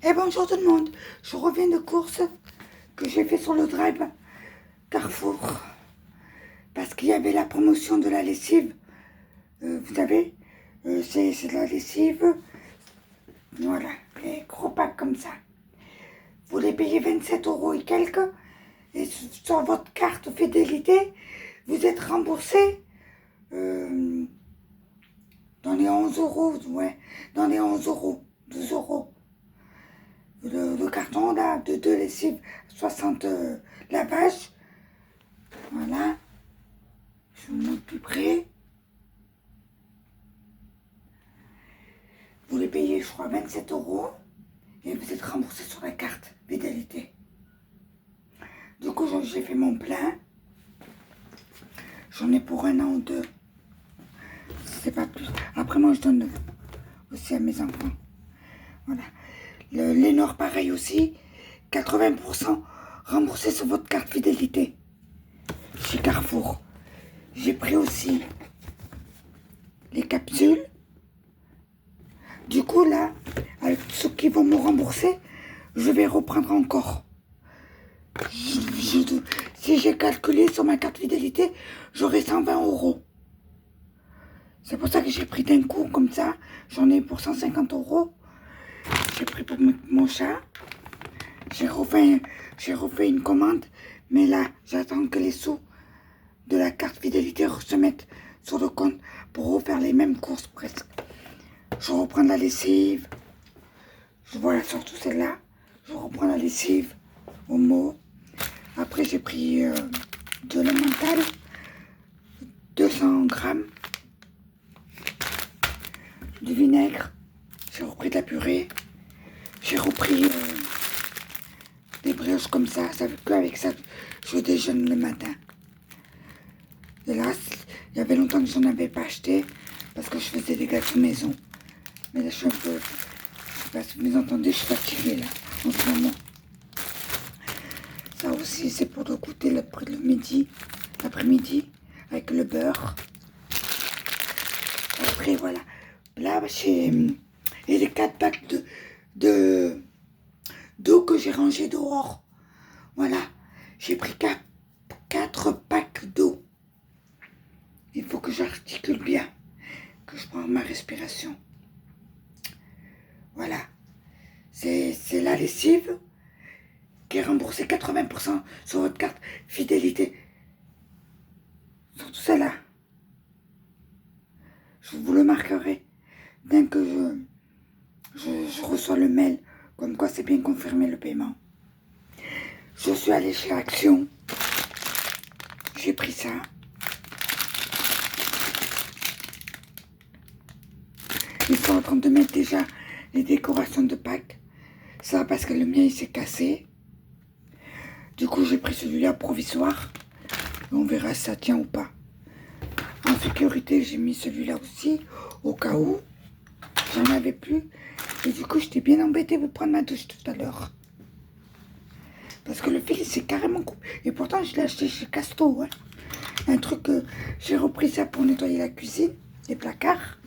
Et bonjour tout le monde, je reviens de courses que j'ai fait sur le drive Carrefour parce qu'il y avait la promotion de la lessive. Vous savez, c'est de la lessive, voilà, les gros packs comme ça. Vous les payez 27 € et quelques, et sur votre carte fidélité, vous êtes remboursé euh, dans les 11 €, ouais, dans les 11 €, 12 €. Le carton là, de 2 lessives, 60 lavages. Voilà, je vous montre plus près. Vous les payez, je crois, 27 € et vous êtes remboursé sur la carte fidélité. Du coup, j'ai fait mon plein. J'en ai pour 1 an ou 2. C'est pas plus. Après, moi, je donne aussi à mes enfants. Voilà. Les Noirs, pareil aussi. 80% remboursé sur votre carte fidélité. Chez Carrefour. J'ai pris aussi les capsules. Du coup, là, avec ceux qui vont me rembourser, je vais reprendre encore. Si j'ai calculé sur ma carte fidélité, j'aurai 120 €. C'est pour ça que j'ai pris d'un coup, comme ça. J'en ai pour 150 €. J'ai pris pour mon chat. J'ai refait une commande. Mais là, j'attends que les sous de la carte fidélité se mettent sur le compte pour refaire les mêmes courses presque. Je reprends la lessive. Voilà, surtout celle-là. Je reprends la lessive. Omo. Après, j'ai pris de la mentale. 200 grammes. Du vinaigre. J'ai repris de la purée. J'ai repris des brioches comme ça. Ça fait qu'avec ça, je déjeune le matin. Et là, il y avait longtemps que je n'en avais pas acheté parce que je faisais des gâteaux maison. Mais là, je suis un peu... Je sais pas si vous entendez, je suis fatiguée là, en ce moment. Ça aussi, c'est pour le goûter l'après-midi, avec le beurre. Après, voilà. Là, et les 4 packs d'eau que j'ai rangé dehors. Voilà. J'ai pris 4 packs d'eau. Il faut que j'articule bien, que je prenne ma respiration. Voilà. C'est la lessive qui est remboursée 80% sur votre carte fidélité. Surtout celle-là. Je vous le marquerai dès que je reçois le mail comme quoi c'est bien confirmé le paiement. Je suis allée chez Action. J'ai pris ça. Ils sont en train de mettre déjà les décorations de Pâques. Ça parce que le mien il s'est cassé. Du coup j'ai pris celui-là provisoire. On verra si ça tient ou pas. En sécurité j'ai mis celui-là aussi. Au cas où. J'en avais plus. Et du coup j'étais bien embêtée pour prendre ma douche tout à l'heure. Parce que le fil s'est carrément coupé. Et pourtant je l'ai acheté chez Casto. Hein. Un truc que j'ai repris ça pour nettoyer la cuisine. Les placards.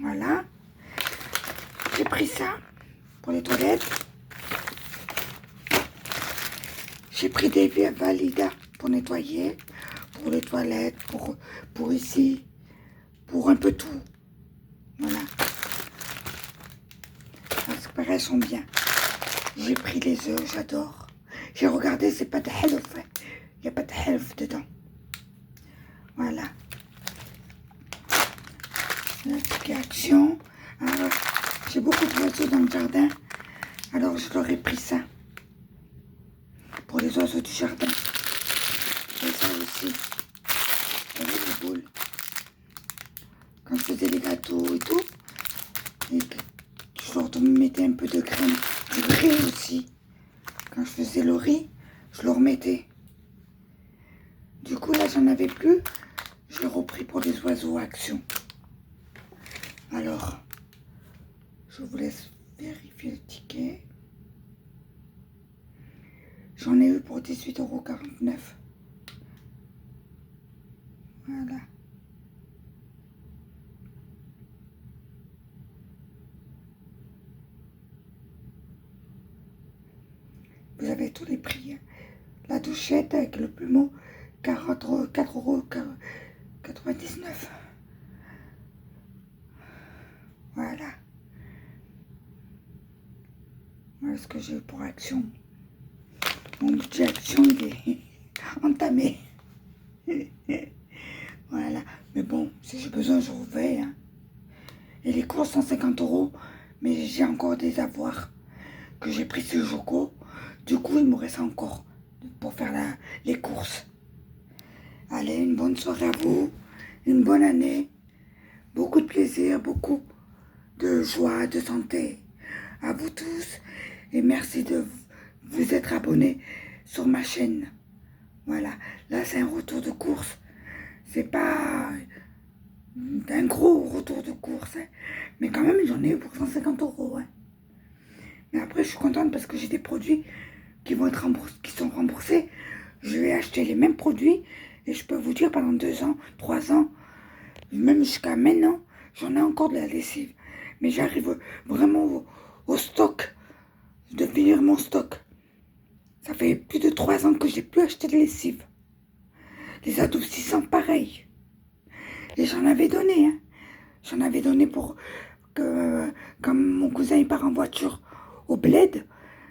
Voilà. J'ai pris ça pour les toilettes. J'ai pris des Valida pour nettoyer, pour les toilettes, pour ici, pour un peu tout. Voilà. Parce que elles sont bien. J'ai pris les œufs, j'adore. J'ai regardé, c'est pas de half. Il n'y a pas de half dedans. Voilà. L'application. Alors, j'ai beaucoup d'oiseaux dans le jardin. Alors, je leur ai pris ça. Pour les oiseaux du jardin. Et ça aussi. Avec les boules. Quand je faisais les gâteaux et tout. Et je leur mettais un peu de crème. Du riz aussi. Quand je faisais le riz, je leur mettais. Du coup, là, j'en avais plus. Je l'ai repris pour les oiseaux Action. Alors, je vous laisse vérifier le ticket. J'en ai eu pour 18,49 €. Voilà. Vous avez tous les prix. Hein. La douchette avec le plumeau, 4,99 €. Voilà. Voilà ce que j'ai pour Action. Mon budget Action, il est entamé. Voilà. Mais bon, si j'ai besoin, je vous vais. Hein. Et les courses, 150 €. Mais j'ai encore des avoirs que j'ai pris sur Joko. Du coup, il me reste encore pour faire les courses. Allez, une bonne soirée à vous. Une bonne année. Beaucoup de plaisir, beaucoup de joie, de santé à vous tous. Et merci de vous être abonnés sur ma chaîne. Voilà, là c'est un retour de course. C'est pas un gros retour de course, hein. Mais quand même j'en ai eu pour 150 €. Hein. Mais après je suis contente parce que j'ai des produits qui vont être qui sont remboursés. Je vais acheter les mêmes produits et je peux vous dire pendant 2 ans, 3 ans, même jusqu'à maintenant, j'en ai encore de la lessive. Mais j'arrive vraiment au stock, de finir mon stock. Ça fait plus de 3 ans que j'ai plus acheté de lessive. Les adoucissants, pareil. Et j'en avais donné, hein. J'en avais donné pour que, comme mon cousin il part en voiture au bled,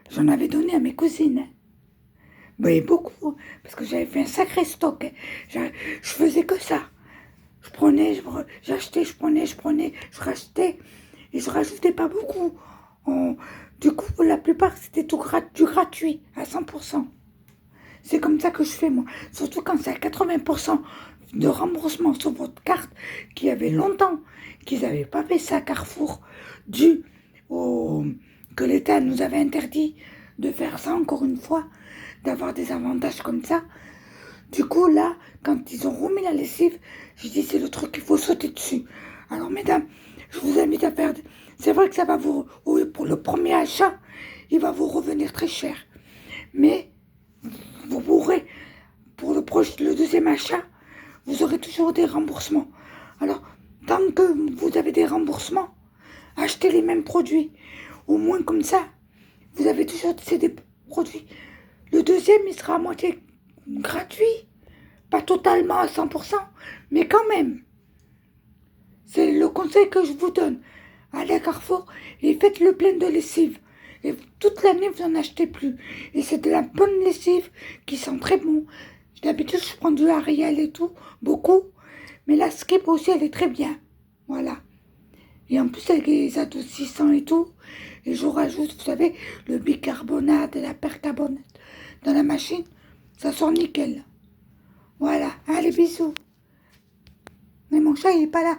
j'en avais donné à mes cousines. Hein. Mais beaucoup, parce que j'avais fait un sacré stock. Hein. Je faisais que ça. Je prenais, j'achetais, je prenais, je rachetais. Et je rajoutais pas beaucoup. Du coup, la plupart, c'était du gratuit, à 100%. C'est comme ça que je fais, moi. Surtout quand c'est à 80% de remboursement sur votre carte, qui avait longtemps qu'ils n'avaient pas fait ça à Carrefour, dû au que l'État nous avait interdit de faire ça, encore une fois, d'avoir des avantages comme ça. Du coup, là, quand ils ont remis la lessive, j'ai dit, c'est le truc qu'il faut sauter dessus. Alors, mesdames, je vous invite à faire... C'est vrai que ça va vous... Pour le premier achat, il va vous revenir très cher. Mais vous pourrez, pour le deuxième achat, vous aurez toujours des remboursements. Alors, tant que vous avez des remboursements, achetez les mêmes produits. Au moins comme ça, vous avez toujours des produits. Le deuxième, il sera à moitié gratuit. Pas totalement à 100%, mais quand même. C'est le conseil que je vous donne. Allez à Carrefour et faites le plein de lessive. Et toute l'année, vous n'en achetez plus. Et c'est de la bonne lessive qui sent très bon. D'habitude, je prends du Ariel et tout, beaucoup. Mais la Skip aussi, elle est très bien. Voilà. Et en plus, avec les adoucissants et tout. Et je rajoute, vous savez, le bicarbonate et la percarbonate dans la machine. Ça sort nickel. Voilà. Allez, bisous. Mais mon chat, il est pas là.